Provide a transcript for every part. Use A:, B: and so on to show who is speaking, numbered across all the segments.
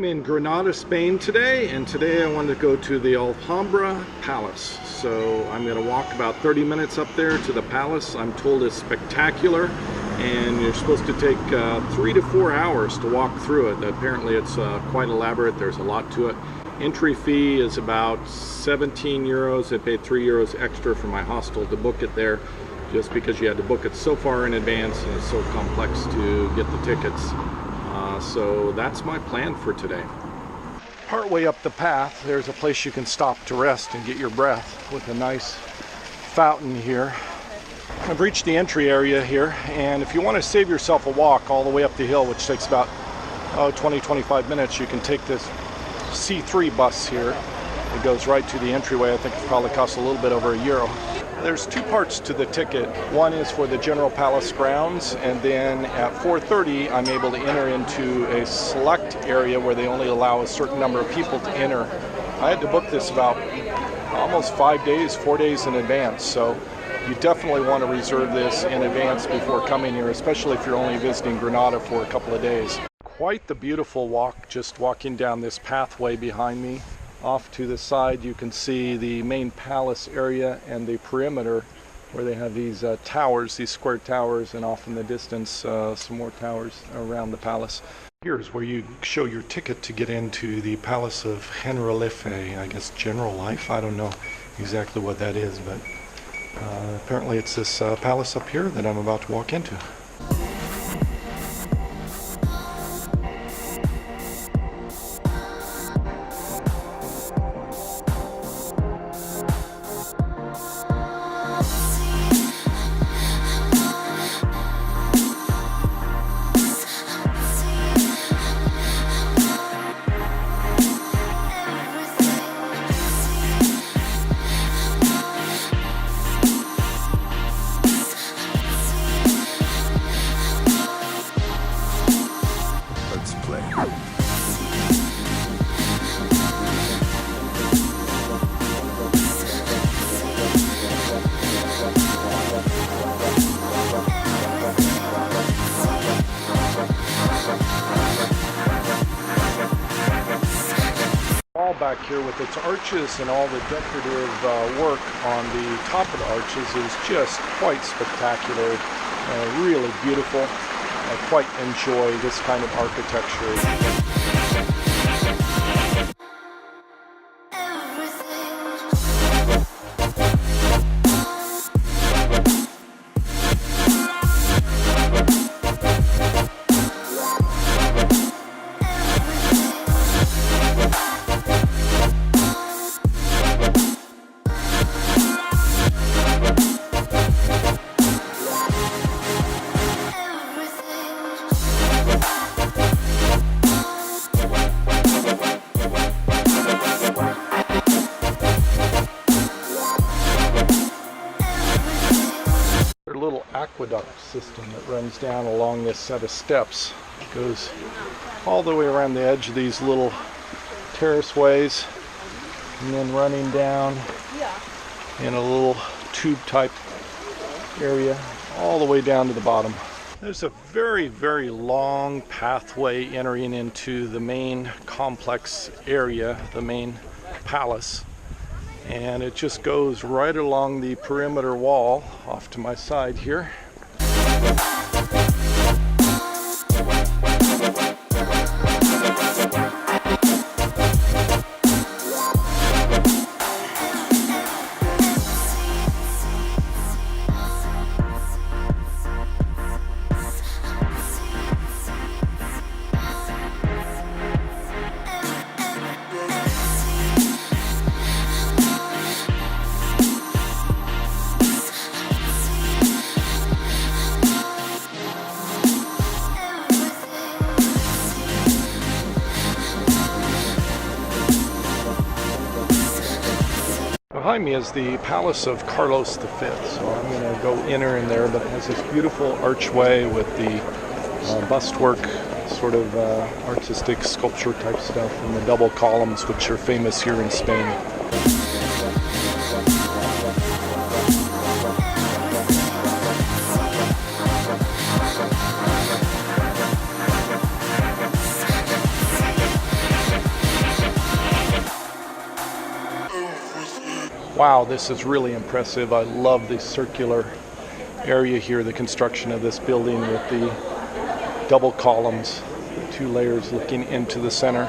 A: I'm in Granada, Spain today, and today I wanted to go to the Alhambra Palace. So I'm going to walk about 30 minutes up there to the palace. I'm told it's spectacular, and you're supposed to take 3 to 4 hours to walk through it. Apparently it's quite elaborate. There's a lot to it. Entry fee is about 17 euros. I paid 3 euros extra for my hostel to book it there, just because you had to book it so far in advance and it's so complex to get the tickets. So that's my plan for today. Partway up the path, there's a place you can stop to rest and get your breath with a nice fountain here. I've reached the entry area here, and if you want to save yourself a walk all the way up the hill, which takes about 20-25 minutes, you can take this C3 bus here. It goes right to the entryway. I think it probably costs a little bit over €1. There's two parts to the ticket. One is for the general palace grounds, and then at 4:30 I'm able to enter into a select area where they only allow a certain number of people to enter. I had to book this about almost 4 days in advance, so you definitely want to reserve this in advance before coming here, especially if you're only visiting Granada for a couple of days. Quite the beautiful walk, just walking down this pathway behind me. Off to the side you can see the main palace area and the perimeter where they have these towers, these square towers, and off in the distance some more towers around the palace. Here's where you show your ticket to get into the Palace of Generalife, I guess General Life. I don't know exactly what that is, but apparently it's this palace up here that I'm about to walk into. Back here with its arches and all the decorative work on the top of the arches is just quite spectacular, really beautiful. I quite enjoy this kind of architecture. Aqueduct system that runs down along this set of steps. It goes all the way around the edge of these little terrace ways and then running down in a little tube type area all the way down to the bottom. There's a very, very long pathway entering into the main complex area, the main palace. And it just goes right along the perimeter wall off to my side here. Behind me is the Palace of Carlos V, so I'm going to go enter in there, but it has this beautiful archway with the bustwork, sort of artistic sculpture type stuff, and the double columns, which are famous here in Spain. Wow, this is really impressive. I love the circular area here, the construction of this building with the double columns, the 2 layers looking into the center.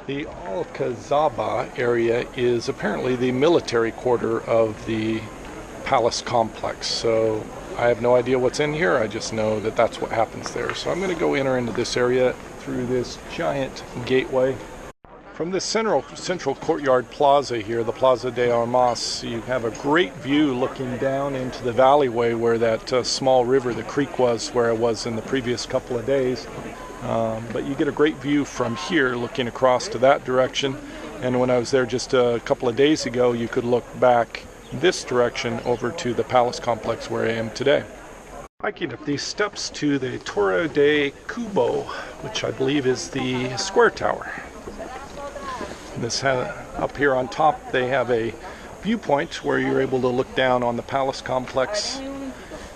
A: The Alcazaba area is apparently the military quarter of the palace complex. So I have no idea what's in here. I just know that that's what happens there. So I'm going to go enter into this area through this giant gateway. From this central courtyard plaza here, the Plaza de Armas, you have a great view looking down into the alleyway where that small river, the creek, was, where I was in the previous couple of days. But you get a great view from here looking across to that direction. And when I was there just a couple of days ago, you could look back this direction over to the palace complex where I am today. Hiking up these steps to the Torre de Cubo, which I believe is the square tower. This up here on top, they have a viewpoint where you're able to look down on the palace complex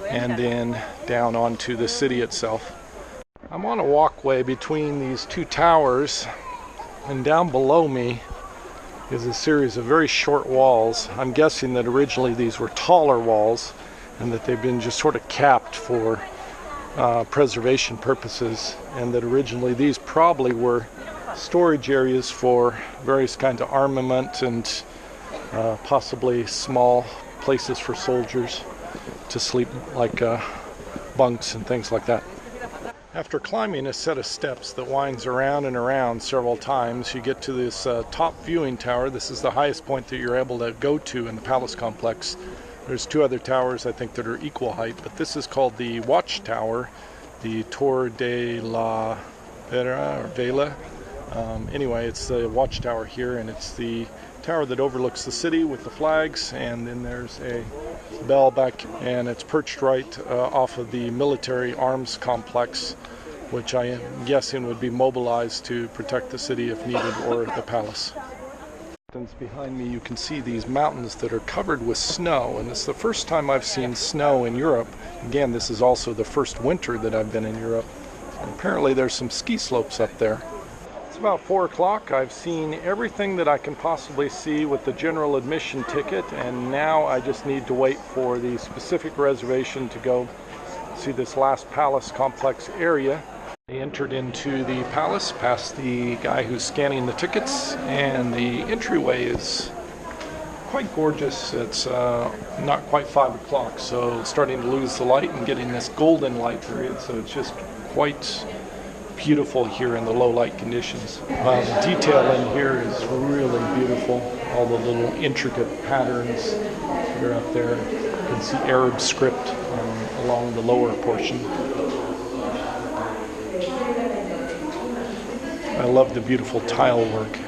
A: and then down onto the city itself. I'm on a walkway between these 2 towers, and down below me is a series of very short walls. I'm guessing that originally these were taller walls and that they've been just sort of capped for preservation purposes, and that originally these probably were storage areas for various kinds of armament and possibly small places for soldiers to sleep, like bunks and things like that. After climbing a set of steps that winds around and around several times, you get to this top viewing tower. This is the highest point that you're able to go to in the palace complex. There's 2 other towers, I think, that are equal height, but this is called the Watchtower, the Torre de la Vela. Anyway, it's the watchtower here, and it's the tower that overlooks the city with the flags, and then there's a bell back, and it's perched right off of the military arms complex, which I am guessing would be mobilized to protect the city if needed, or the palace. Behind me you can see these mountains that are covered with snow, and it's the first time I've seen snow in Europe. Again, this is also the first winter that I've been in Europe. And apparently there's some ski slopes up there. It's about 4 o'clock. I've seen everything that I can possibly see with the general admission ticket, and now I just need to wait for the specific reservation to go see this last palace complex area. I entered into the palace past the guy who's scanning the tickets, and the entryway is quite gorgeous. It's not quite 5 o'clock, so it's starting to lose the light and getting this golden light period, so it's just quite beautiful here in the low light conditions. The detail in here is really beautiful. All the little intricate patterns that are up there. You can see Arab script along the lower portion. I love the beautiful tile work.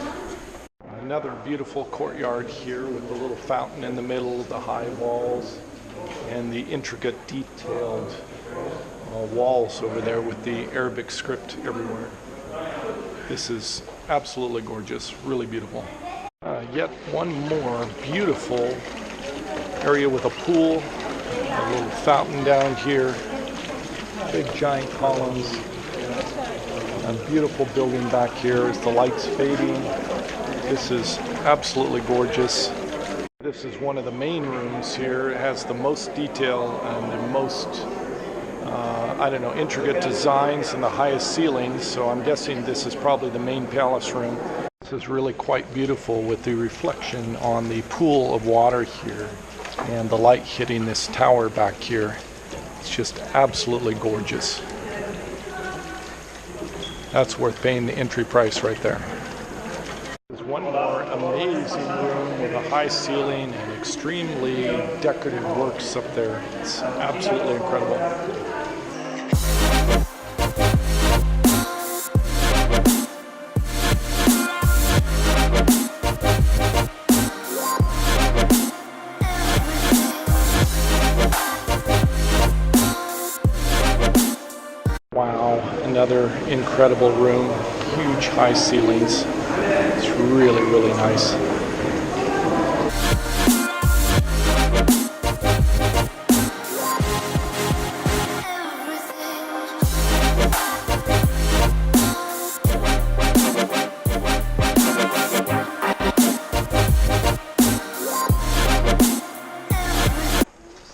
A: Another beautiful courtyard here with the little fountain in the middle, the high walls, and the intricate detailed walls over there with the Arabic script everywhere. This is absolutely gorgeous, really beautiful. Yet one more beautiful area with a pool, a little fountain down here, big giant columns. A beautiful building back here as the light's fading. This is absolutely gorgeous. This is one of the main rooms here. It has the most detail and the most, intricate designs and the highest ceilings. So I'm guessing this is probably the main palace room. This is really quite beautiful with the reflection on the pool of water here and the light hitting this tower back here. It's just absolutely gorgeous. That's worth paying the entry price right there. There's one more amazing room with a high ceiling and extremely decorative works up there. It's absolutely incredible. Another incredible room, huge high ceilings. It's really, really nice.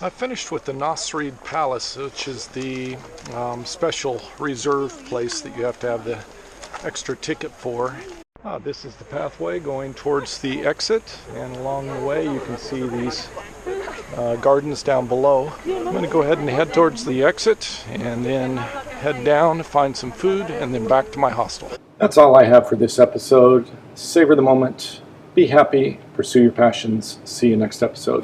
A: I finished with the Nasrid Palace, which is the special reserve place that you have to have the extra ticket for. This is the pathway going towards the exit, and along the way you can see these gardens down below. I'm going to go ahead and head towards the exit and then head down, find some food, and then back to my hostel. That's all I have for this episode. Savor the moment, be happy, pursue your passions. See you next episode.